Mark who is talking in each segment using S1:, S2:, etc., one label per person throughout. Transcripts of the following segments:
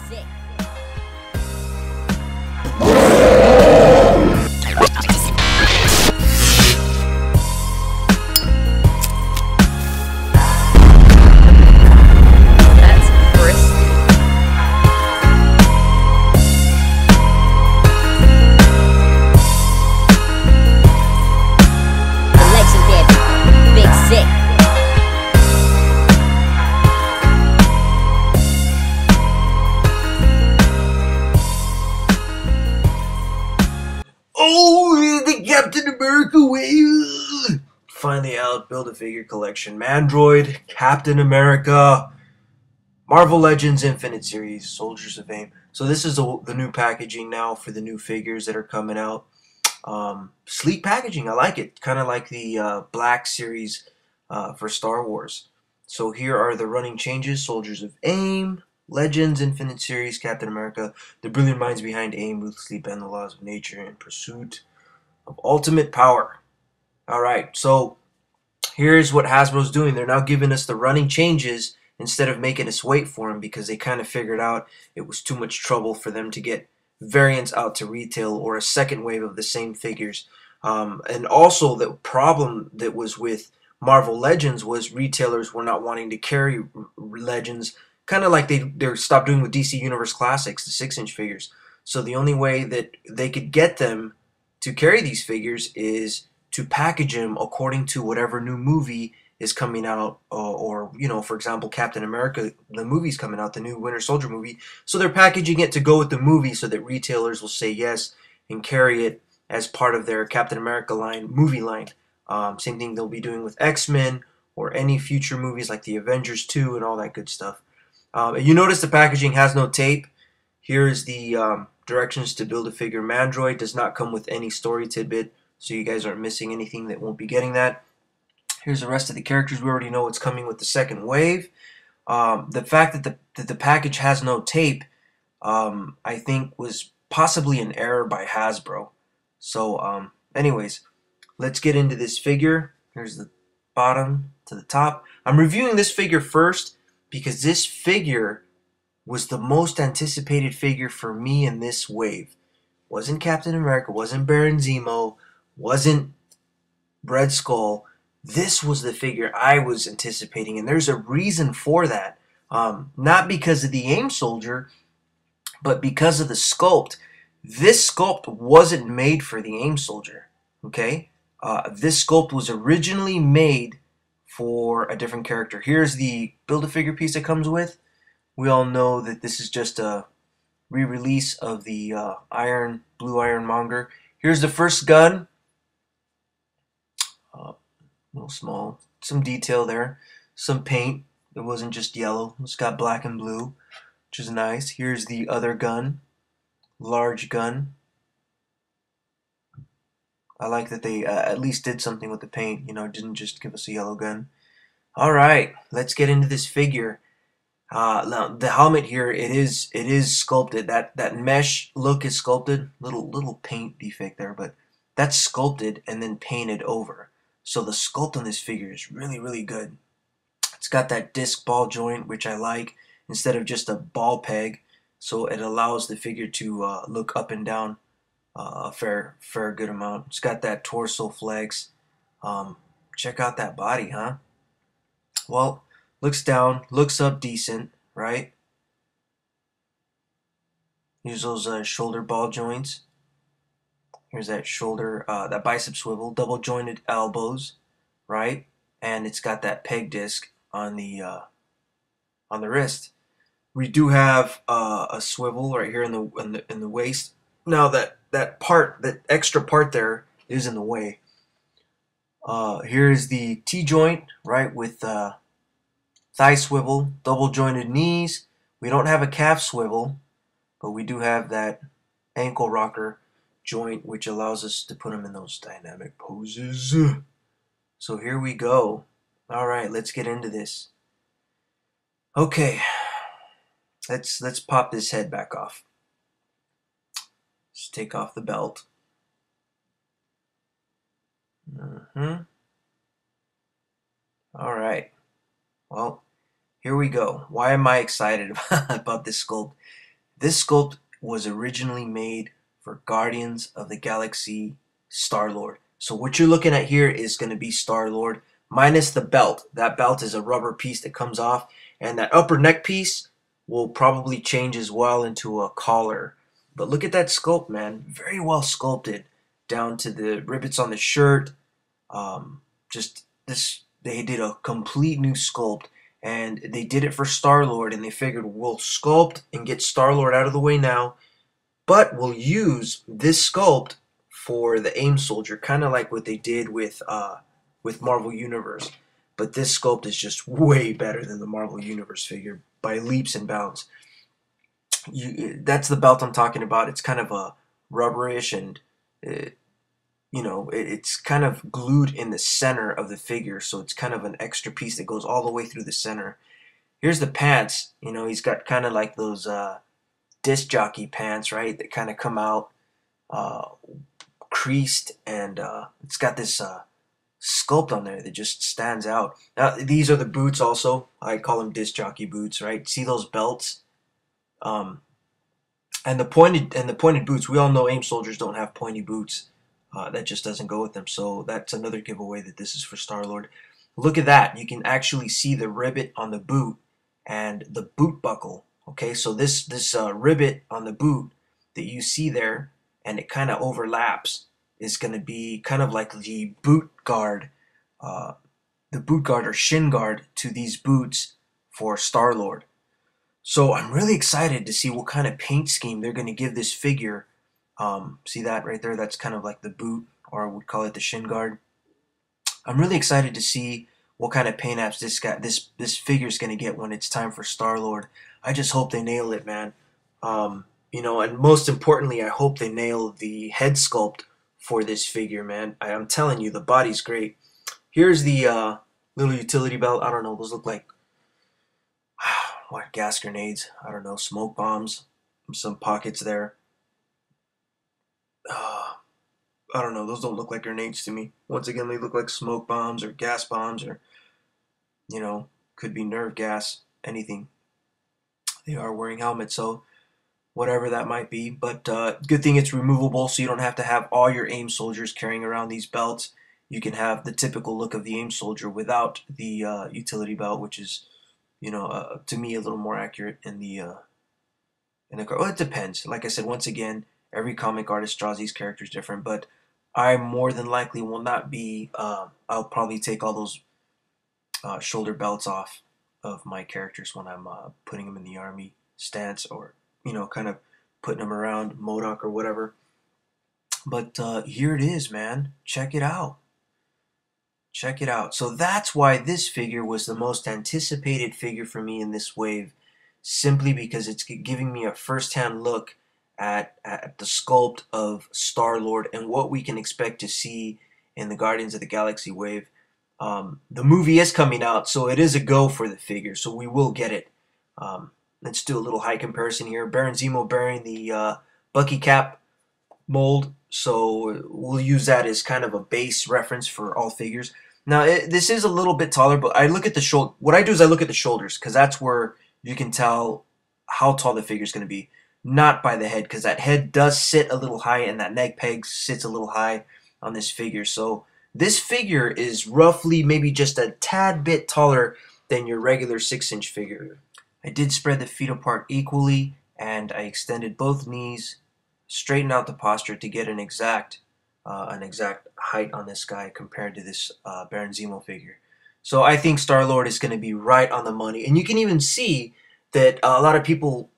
S1: sick. That's frisky. The legendary Big Sick.
S2: Oh, the Captain America wave! Finally out, Build-A-Figure collection. Mandroid, Captain America, Marvel Legends Infinite Series, Soldiers of A.I.M. So this is the new packaging now for the new figures that are coming out. Sleek packaging, I like it. Kind of like the Black Series for Star Wars. So here are the running changes. Soldiers of A.I.M., Legends, Infinite Series, Captain America, the brilliant minds behind A.I.M. ruthlessly bend the laws of nature in pursuit of ultimate power. Alright, so here's what Hasbro's doing. They're now giving us the running changes instead of making us wait for them because they kind of figured out it was too much trouble for them to get variants out to retail or a second wave of the same figures. And also the problem that was with Marvel Legends was retailers were not wanting to carry Legends, kind of like they stopped doing with DC Universe Classics, the 6-inch figures. So the only way that they could get them to carry these figures is to package them according to whatever new movie is coming out, or you know, for example, Captain America, the movie's coming out, the new Winter Soldier movie. So they're packaging it to go with the movie, so that retailers will say yes and carry it as part of their Captain America line, movie line. Same thing they'll be doing with X-Men or any future movies like the Avengers 2 and all that good stuff. You notice the packaging has no tape. Here's the directions to build a figure. Mandroid does not come with any story tidbit, so you guys aren't missing anything that won't be getting that. Here's the rest of the characters. We already know what's coming with the second wave. The fact that the package has no tape, I think was possibly an error by Hasbro. So anyways, let's get into this figure. Here's the bottom to the top. I'm reviewing this figure first because this figure was the most anticipated figure for me in this wave. Wasn't Captain America, wasn't Baron Zemo, wasn't Red Skull. This was the figure I was anticipating, and there's a reason for that. Not because of the A.I.M soldier, but because of the sculpt. This sculpt wasn't made for the A.I.M soldier, okay? This sculpt was originally made for a different character. Here's the Build-A-Figure piece it comes with. We all know that this is just a re-release of the Blue Ironmonger. Here's the first gun. A little small. Some detail there. Some paint. It wasn't just yellow. It's got black and blue, which is nice. Here's the other gun. Large gun. I like that they at least did something with the paint. You know, didn't just give us a yellow gun. Alright, let's get into this figure. Now the helmet here, it is sculpted. That mesh look is sculpted. Little paint defect there, but that's sculpted and then painted over. So the sculpt on this figure is really good. It's got that disc ball joint, which I like, instead of just a ball peg. So it allows the figure to look up and down a fair good amount. It's got that torso flex. Check out that body, huh? Well, looks down, looks up decent, right? Here's those shoulder ball joints. Here's that shoulder, that bicep swivel, double jointed elbows, right? And it's got that peg disc on the wrist. We do have a swivel right here in the waist. Now that extra part there is in the way. Here's the T joint, right, with thigh swivel, double jointed knees. We don't have a calf swivel, but we do have that ankle rocker joint, which allows us to put them in those dynamic poses. So here we go. All right, let's get into this. Okay, let's pop this head back off. Just take off the belt. All right. Well, here we go. Why am I excited about this sculpt? This sculpt was originally made for Guardians of the Galaxy Star-Lord. So what you're looking at here is going to be Star-Lord minus the belt. That belt is a rubber piece that comes off, and that upper neck piece will probably change as well into a collar. But look at that sculpt, man. Very well sculpted down to the rivets on the shirt. Just this, they did a complete new sculpt, and they did it for Star Lord, and they figured we'll sculpt and get Star Lord out of the way now, but we'll use this sculpt for the AIM soldier, kind of like what they did with Marvel Universe. But this sculpt is just way better than the Marvel Universe figure by leaps and bounds. That's the belt I'm talking about. It's kind of a rubberish and uh, it's kind of glued in the center of the figure, so it's kind of an extra piece that goes all the way through the center. Here's the pants. He's got kind of like those disc jockey pants, right? That kind of come out uh, creased, and it's got this sculpt on there that just stands out. Now, these are the boots also. I call them disc jockey boots, right? See those belts? Um, and the pointed boots. We all know AIM soldiers don't have pointy boots. That just doesn't go with them. So that's another giveaway that this is for Star Lord. Look at that. You can actually see the rivet on the boot and the boot buckle. Okay, so this rivet on the boot that you see there, and it kind of overlaps, is going to be kind of like uh, the boot guard or shin guard to these boots for Star Lord. So I'm really excited to see what kind of paint scheme they're going to give this figure. See that right there? That's kind of like the boot, or I would call it the shin guard. I'm really excited to see what kind of paint apps this figure is going to get when it's time for Star Lord. I just hope they nail it, man. And most importantly, I hope they nail the head sculpt for this figure, man. I'm telling you, the body's great. Here's the little utility belt. I don't know. Those look like what, gas grenades? I don't know. Smoke bombs. Some pockets there. Uh, I don't know. Those don't look like grenades to me. Once again, they look like smoke bombs or gas bombs or, you know, could be nerve gas, anything. They are wearing helmets, so whatever that might be. But good thing it's removable, so you don't have to have all your AIM soldiers carrying around these belts. You can have the typical look of the AIM soldier without the utility belt, which is, to me, a little more accurate in the car. Well, it depends. Like I said, once again, every comic artist draws these characters different, but I more than likely will not be. I'll probably take all those shoulder belts off of my characters when I'm putting them in the army stance, or kind of putting them around Modoc or whatever. But here it is, man. Check it out. Check it out. So that's why this figure was the most anticipated figure for me in this wave, simply because it's giving me a first-hand look at the sculpt of Star-Lord and what we can expect to see in the Guardians of the Galaxy wave. The movie is coming out, so it is a go for the figure, so we will get it. Let's do a little height comparison here. Baron Zemo bearing the Bucky cap mold, so we'll use that as kind of a base reference for all figures. Now, this is a little bit taller, but I look at the shoulder. What I do is I look at the shoulders, because that's where you can tell how tall the figure is going to be. Not by the head, because that head does sit a little high, and that neck peg sits a little high on this figure. So this figure is roughly maybe just a tad bit taller than your regular 6-inch figure. I did spread the feet apart equally, and I extended both knees, straightened out the posture to get an exact height on this guy compared to this Baron Zemo figure. So I think Star-Lord is going to be right on the money. And you can even see that a lot of people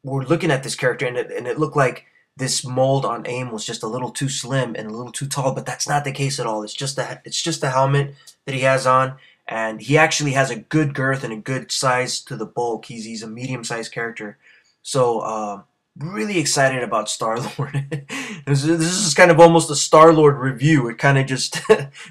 S2: were looking at this character, and it looked like this mold on AIM was just a little too slim and a little too tall, but that's not the case at all. It's just the helmet that he has on, and he actually has a good girth and a good size to the bulk. He's a medium-sized character. So really excited about Star-Lord. This is kind of almost a Star-Lord review. It kind of just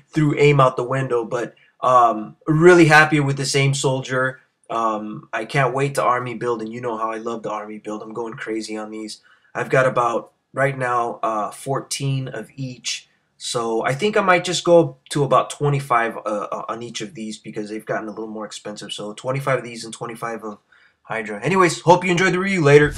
S2: threw AIM out the window, but really happy with the same soldier. I can't wait to army build, and you know how I love the army build. I'm going crazy on these. I've got about, right now, 14 of each. So I think I might just go to about 25 on each of these, because they've gotten a little more expensive. So 25 of these and 25 of Hydra. Anyways, hope you enjoyed the review. Later.